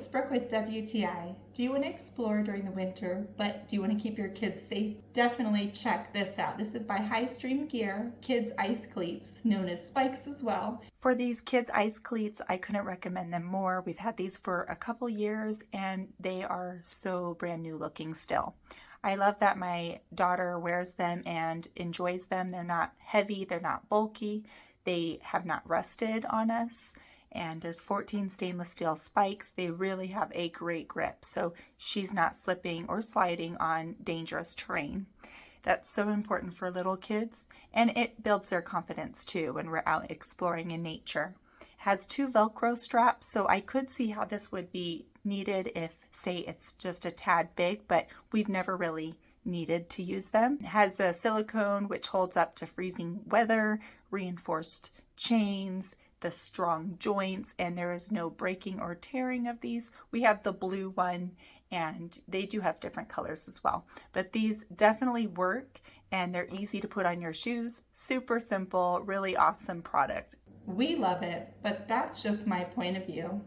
it's Brooke with WTI. Do you want to explore during the winter, but do you want to keep your kids safe? Definitely check this out. This is by High Stream Gear, Kids Ice Cleats, known as Spikes as well. For these Kids Ice Cleats, I couldn't recommend them more. We've had these for a couple years and they are so brand new looking still. I love that my daughter wears them and enjoys them. They're not heavy, they're not bulky, they have not rusted on us. And there's 14 stainless steel spikes. They really have a great grip, so she's not slipping or sliding on dangerous terrain. That's so important for little kids, and it builds their confidence too when we're out exploring in nature. It has 2 Velcro straps, so I could see how this would be needed if, say, it's just a tad big, but we've never really needed to use them. It has the silicone which holds up to freezing weather, reinforced chains, the strong joints, and there is no breaking or tearing of these. We have the blue one and they do have different colors as well, but these definitely work and they're easy to put on your shoes. Super simple, really awesome product. We love it, but that's just my point of view.